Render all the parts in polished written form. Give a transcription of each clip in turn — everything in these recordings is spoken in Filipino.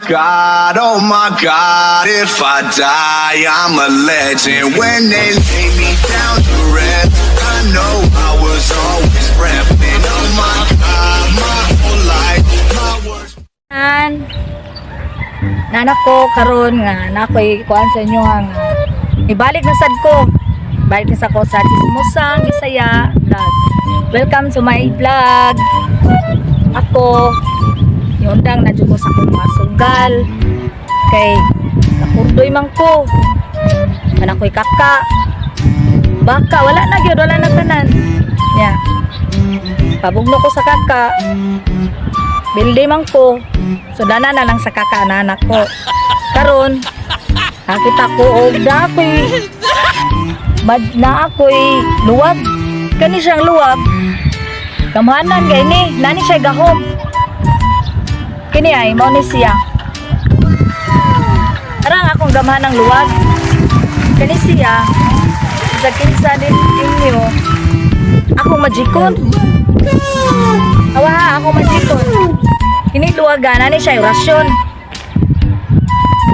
God, oh my God, if I die, I'm a legend. When they lay me down to rest, I know I was always repping. Oh my God, my whole life, my words. Nanak ko karon nga nakoy kuan sa inyo nga ibalik na sad ko. Balik na sa ko sa Chismosang Bisaya vlog. Welcome to my vlog. Ako yundang na jud ko sa akong mga sugal kay napurdoy man ko. Anak ko'y kaka. Baka wala na gyud, wala na tanan. Yeah. Pabugno ko sa kaka. Bildi man ko. So dana na lang sa kaka na anak ko. Karon nakita ko og dakoy na ako'y luwag. Kani siyang luwag. Kamahanan kay ni, nani siya gahom. Kini ay mao ni siya. Arang akong gamahan ng luwag. Kani siya sa kinsa din inyo. Akong majikon. Awa, akong majikon. Kini luwagan nani siya orasyon.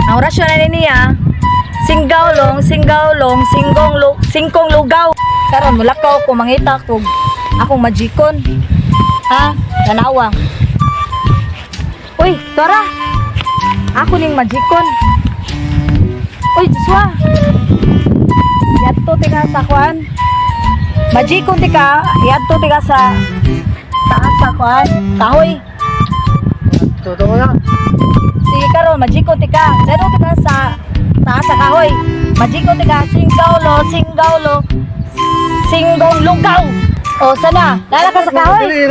Ang orasyon na niya singgawlong, singkong lugaw. Karon mulakaw ko mangita ko akong majikon. Ha? Tanawa. Uy, Tora. Ako ning majikon. Uy, Joshua. Yadto tika sa kuan. Majikon tika, yadto tika sa taas sa kuan. Kahoy. Totoo na. Sige karon majikon tika. Dero tika sa taas sa kahoy. Majikon tika singgawlo, singgong lugaw. O sana, lala ka sa kahoy.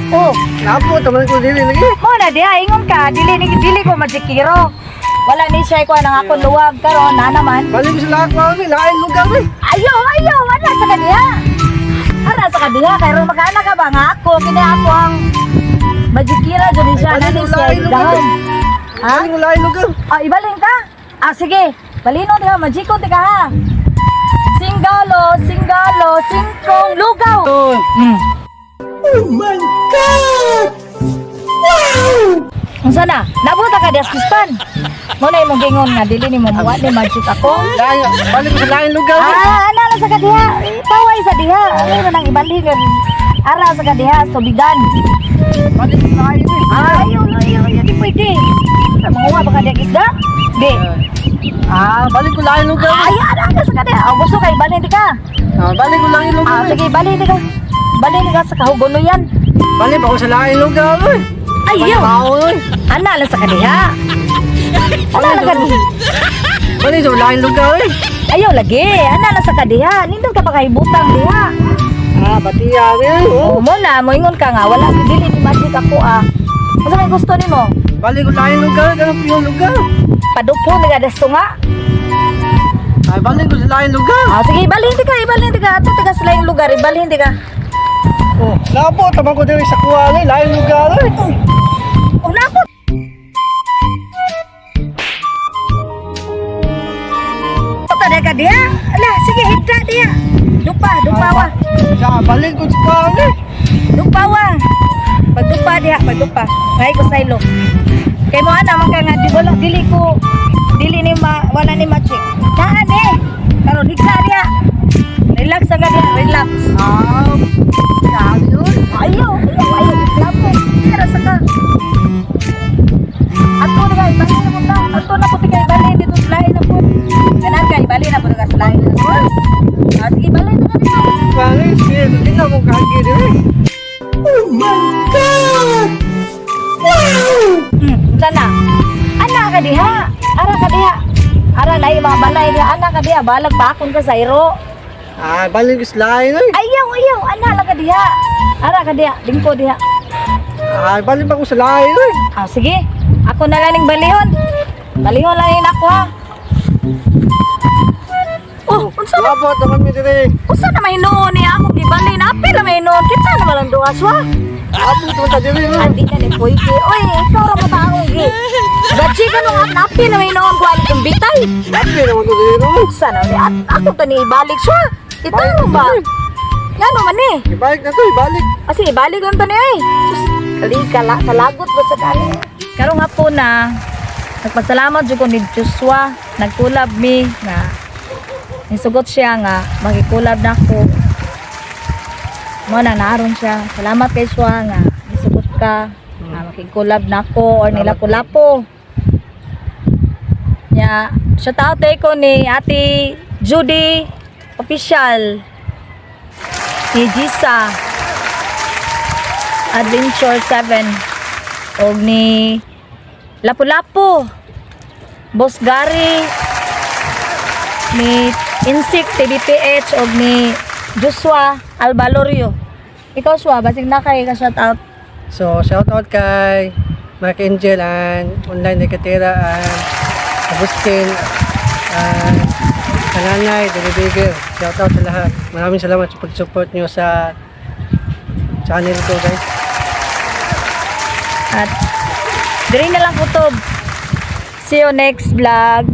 Oh, Napo, taman ko dili lagi. mo na diha ingon ka, dili ko majikiro. Wala ni siya ko nang akong luwag karon na naman. Balik mo sila ako, lain lugar eh. Ayaw, wala sa kadiha. Ara sa kadiha kay ron makana ka ba nga ako kini ako ang majikira jud siya na ni siya dahon. Ha? Balik mo lain lugar. Ah, ibalin ka? Ah, sige. Balino diha, majikon di ka ha. Singgalo, singkong lugaw. Oh my God! Wow! Unsa na? Nabuta ka di aspispan. Mo na imong gingon nga dili nimo muwa ni magic ako. Lain, balik mo sa lain lugar. Ana lang sa kadiha. Paway sa diha. Ano nang ibalikan? Ara sa kadiha, subigan. Balik mo sa lain eh. Ayaw, di pwede. Manguha ba ka di isda? Di. Balik ko lain lugar. Ana sa kadiha. Oh, gusto kay balhin di ka. Balik ko lain lugar. Sige, balhin di ka. Balhin di ka sa kahugono yan. Balik ako sa lain lugar eh. Ayaw. Ayaw. Ana lang sa kadiha. Ana lang kadiha. Balik sa lain lugar eh. Ayaw lagi. Ana lang sa kadiha. Nindong ka pa kay butang diha. Batiya eh. Oo mo na, moingon ka nga. Wala dili ni magic ako ah. Ano may gusto nimo? Balik ko lain lugar, ganun yung lugar. Padupo ni gadas nga. Balik ko sa lain lugar. Sige, ibalhin di ka. Ato tiga sa laing lugar, ibalhin di ka. Napo, taman ko diri sa kuha eh. Lain lugar eh. Oh, napot. Puta na ka diha. Ala, sige, hita diha. Dupawa. Balik ko sa kuha eh. Dupawa. Pagdupa diha, pagdupa. Ngay ko sa ilo. Kay mo ana man ka nga dili ni wala ni magic. Daan eh. Karon higsa diha. Relax ang diha, relax. Ayaw. Lapo. Pero saka. Ato na kay bali na mo ta. Ato na puti kay bali dito sa lain na po. Kanan kay bali na po sa lain na po. Sige, bali na ka dito. Balik, hindi na mo kagir eh. Oh my God! Wow! Sana. Ana ka diha. Ara ka diha. Ara na mga balay diha. Ana ka diha. Balag pakon ka sa iro. Balik ko sa lain eh. Ayaw. Ana lang ka diha. Ara ka diha. Lingko diha. Balik pa ko sa lain eh. Sige. Ako na lang ning balihon. Balihon lang yun ako ha. Unsa na? Napo, taman mi diri. Unsa na may noon niya akong gibalin? Apil na may noon. Kita naman ang duwas wa. Napo, taman ta diri. Andi na ni Poyke. Uy, ikaw ra mo taong gi. Gachi ka nung apil na may noon ko aling bitay. Napo, naman ko diri. Unsa na ni ako to ni ibalik siya. Kita mo ba? Yan naman eh. Ibalik na to, ibalik. Sige, balik lang to ni ay. Sus, kalagot ba sa dali? Karong nga po na Nagpasalamat jud ko ni Joshua, nagkulab mi nga nisugot siya nga magikulab nako. Mo na naron siya. Salamat kay Joshua nga nisugot ka nga makigkulab nako or nilapo-lapo. Nya, shout out ko ni Ate Judy Official, ni Gisa Adventure 7 og ni Lapu-Lapu, Boss Gary, ni Insik TBPH og ni Joshua Albalorio. Ikaw Joshua, basig na kay ka shout out. So, shout out kay Mark Angel and Online Nekatera and Agustin and Kananay, Deliveger. Shout out sa lahat. Maraming salamat sa pag-support nyo sa channel ko, guys. At diri na lang kutob. See you next vlog.